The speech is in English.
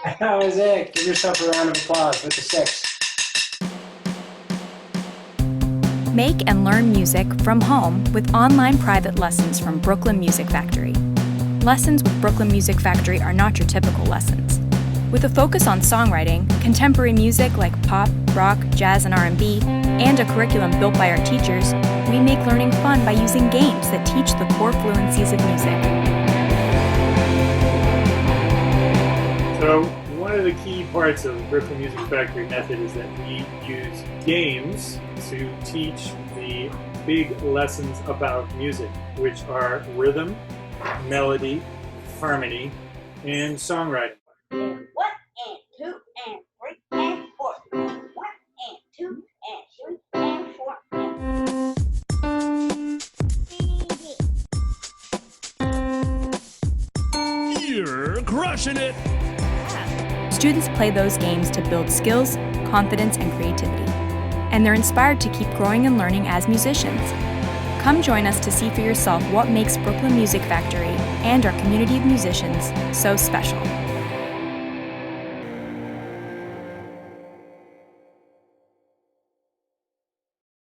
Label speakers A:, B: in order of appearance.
A: How is it? Give yourself a round of applause with the 6.
B: Make and learn music from home with online private lessons from Brooklyn Music Factory. Lessons with Brooklyn Music Factory are not your typical lessons. With a focus on songwriting, contemporary music like pop, rock, jazz, and R&B, and a curriculum built by our teachers, we make learning fun by using games that teach the core fluencies of music.
C: So one of the key parts of the Brooklyn Music Factory method is that we use games to teach the big lessons about music, which are rhythm, melody, harmony, and songwriting.
D: And 1 and 2 and 3 and 4. 1 and 2 and 3 and 4 and
E: You're crushing it!
B: Students play those games to build skills, confidence, and creativity. And they're inspired to keep growing and learning as musicians. Come join us to see for yourself what makes Brooklyn Music Factory and our community of musicians so special.